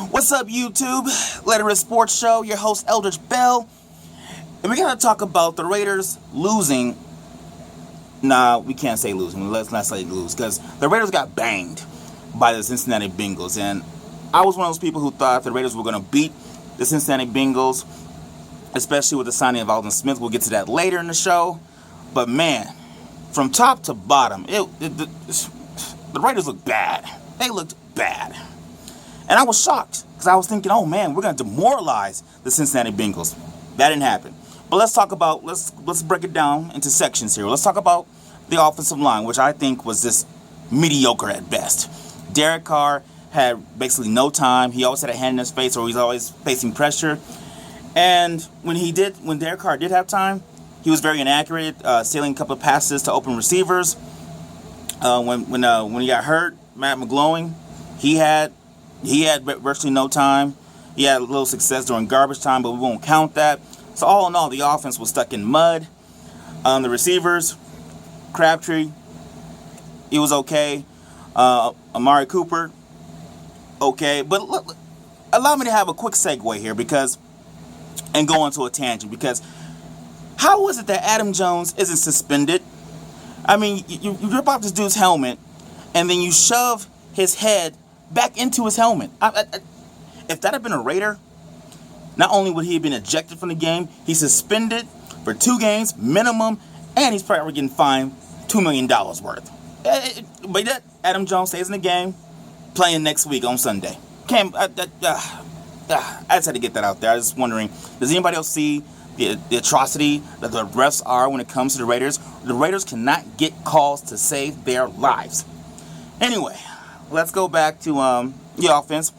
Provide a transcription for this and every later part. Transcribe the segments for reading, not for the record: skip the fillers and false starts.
What's up, YouTube? Letterist Sports Show, your host, Eldridge Bell. And we're going to talk about the Raiders losing. Nah, we can't say losing. Let's not say lose, because the Raiders got banged by the Cincinnati Bengals. And I was one of those people who thought the Raiders were going to beat the Cincinnati Bengals, especially with the signing of Aldon Smith. We'll get to that later in the show. But man, from top to bottom, the Raiders looked bad. They looked bad. And I was shocked because I was thinking, oh man, we're going to demoralize the Cincinnati Bengals. That didn't happen. But let's talk about, let's break it down into sections here. Let's talk about the offensive line, which I think was just mediocre at best. Derek Carr had basically no time. He always had a hand in his face, or he's always facing pressure. And when Derek Carr did have time, he was very inaccurate, stealing a couple of passes to open receivers. When he got hurt, Matt McGloin, he had virtually no time. He had a little success during garbage time, but we won't count that. So all in all, the offense was stuck in mud. The receivers, Crabtree, he was okay. Amari Cooper, okay. But look, allow me to have a quick segue here and go into a tangent, because how is it that Adam Jones isn't suspended? I mean, you rip off this dude's helmet, and then you shove his head back into his helmet. If that had been a Raider, not only would he have been ejected from the game, he's suspended for 2 games minimum, and he's probably getting fined $2 million worth. But that Adam Jones stays in the game, playing next week on Sunday. I just had to get that out there. I was just wondering, does anybody else see the atrocity that the refs are when it comes to the Raiders? The Raiders cannot get calls to save their lives. Anyway, let's go back to the offense.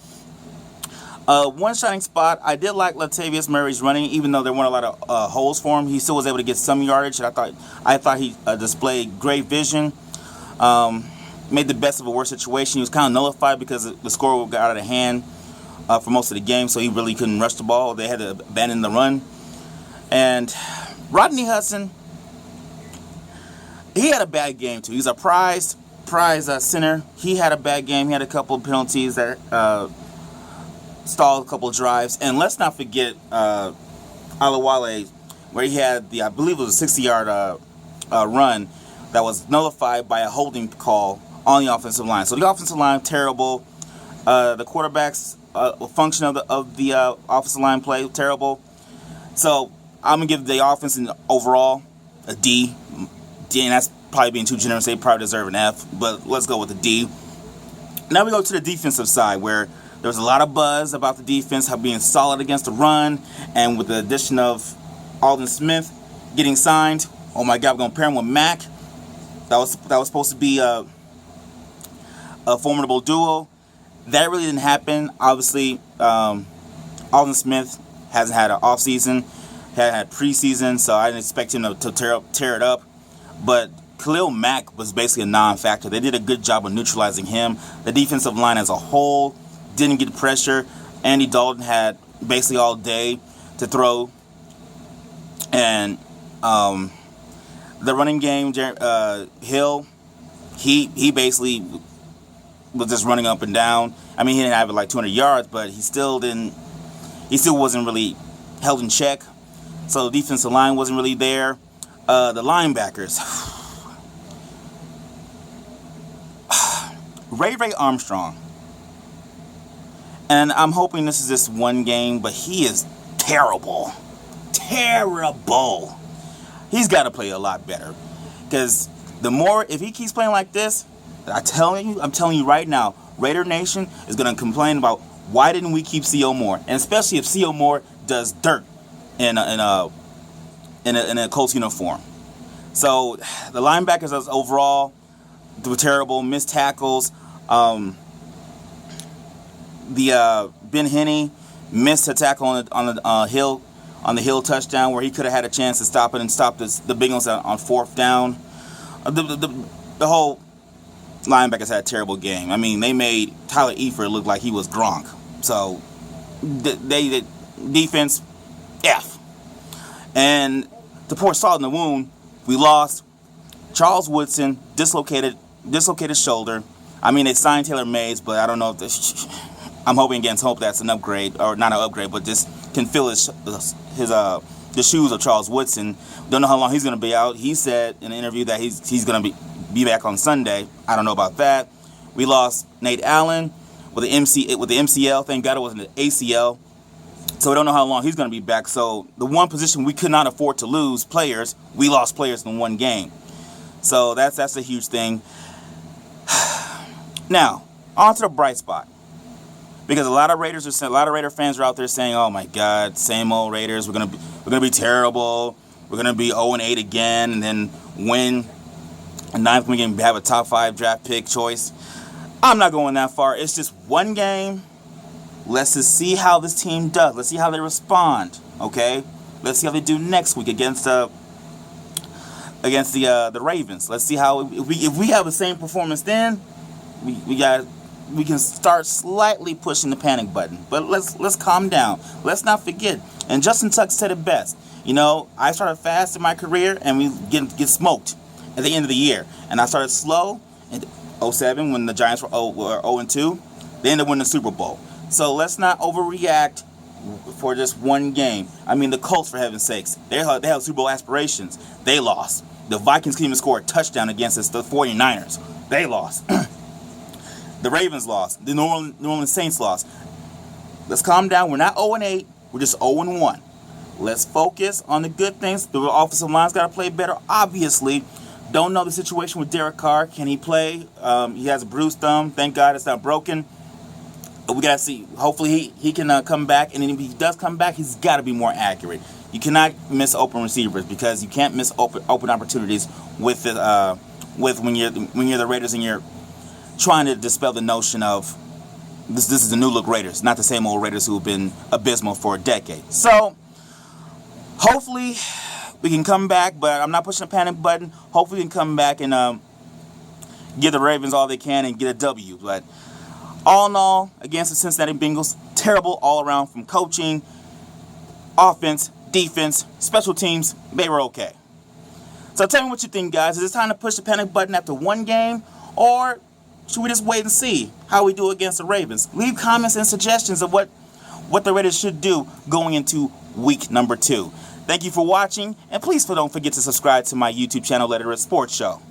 One shining spot, I did like Latavius Murray's running, even though there weren't a lot of holes for him. He still was able to get some yardage, and I thought he displayed great vision. Made the best of a worse situation. He was kind of nullified because the score got out of hand for most of the game, so he really couldn't rush the ball. They had to abandon the run. And Rodney Hudson, he had a bad game too. He's a prize center. He had a bad game. He had a couple of penalties that stalled a couple of drives. And let's not forget Alawale, where he had I believe it was a 60-yard run that was nullified by a holding call on the offensive line. So the offensive line, terrible. The quarterback's function of the offensive line play, terrible. So I'm going to give the offense overall a D. And that's probably being too generous. They probably deserve an F, but let's go with a D. Now we go to the defensive side, where there was a lot of buzz about the defense being solid against the run, and with the addition of Aldon Smith getting signed, oh my God, we're going to pair him with Mack. That was supposed to be a formidable duo. That really didn't happen. Obviously, Aldon Smith hasn't had an offseason, had preseason, so I didn't expect him to tear it up. But Khalil Mack was basically a non-factor. They did a good job of neutralizing him. The defensive line as a whole didn't get pressure. Andy Dalton had basically all day to throw. And the running game, Hill, he basically was just running up and down. I mean, he didn't have like 200 yards, but he still wasn't really held in check. So the defensive line wasn't really there. The linebackers, Ray Armstrong, and I'm hoping this is just one game, but he is terrible. He's got to play a lot better, because if he keeps playing like this, I'm telling you right now, Raider Nation is going to complain about why didn't we keep C.O. Moore, and especially if C.O. Moore does dirt in a Colts uniform. So the linebackers overall were terrible, missed tackles. Ben Henney missed a tackle on the Hill touchdown, where he could have had a chance to stop it and stop the Bengals on 4th down. The whole linebackers had a terrible game. I mean, they made Tyler Eifert look like he was Gronk. So the defense, F. And to pour salt in the wound, we lost Charles Woodson, dislocated shoulder. I mean, they signed Taylor Mays, but I don't know if I'm hoping against hope that's an upgrade, or not an upgrade, but just can fill the shoes of Charles Woodson. Don't know how long he's going to be out. He said in an interview that he's going to be back on Sunday. I don't know about that. We lost Nate Allen with the MCL. Thank God it wasn't an ACL. So we don't know how long he's going to be back. So the one position we could not afford to lose players, we lost players in one game. So that's a huge thing. Now, on to the bright spot. Because a lot of Raider fans are out there saying, "Oh my God, same old Raiders. We're gonna be terrible. We're gonna be 0-8 again, and then win a ninth. We can have a top 5 draft pick choice." I'm not going that far. It's just one game. Let's just see how this team does. Let's see how they respond. Okay, let's see how they do next week against the Ravens. Let's see how if we have the same performance then, we can start slightly pushing the panic button. But let's calm down. Let's not forget. And Justin Tuck said it best. You know, I started fast in my career, and we get smoked at the end of the year. And I started slow in 2007 when the Giants were 0-2. They ended up winning the Super Bowl. So let's not overreact for just one game. I mean, the Colts, for heaven's sakes, they have Super Bowl aspirations. They lost. The Vikings couldn't even score a touchdown against us. The 49ers, they lost. The Ravens lost. The New Orleans Saints lost. Let's calm down. We're not 0-8. We're just 0-1. Let's focus on the good things. The offensive line's got to play better, obviously. Don't know the situation with Derek Carr. Can he play? He has a bruised thumb. Thank God it's not broken. We got to see. Hopefully he can come back. And then if he does come back, he's got to be more accurate. You cannot miss open receivers, because you can't miss open opportunities with when you're the Raiders and you're trying to dispel the notion of this is the new look Raiders, not the same old Raiders who have been abysmal for a decade. So hopefully we can come back, but I'm not pushing the panic button. Hopefully we can come back and give the Ravens all they can and get a W. But all in all, against the Cincinnati Bengals, terrible all around from coaching, offense, defense, special teams. They were okay. So tell me what you think, guys. Is it time to push the panic button after one game, or should we just wait and see how we do against the Ravens? Leave comments and suggestions of what the Raiders should do going into week number 2. Thank you for watching, and please don't forget to subscribe to my YouTube channel, Let It Rip Sports Show.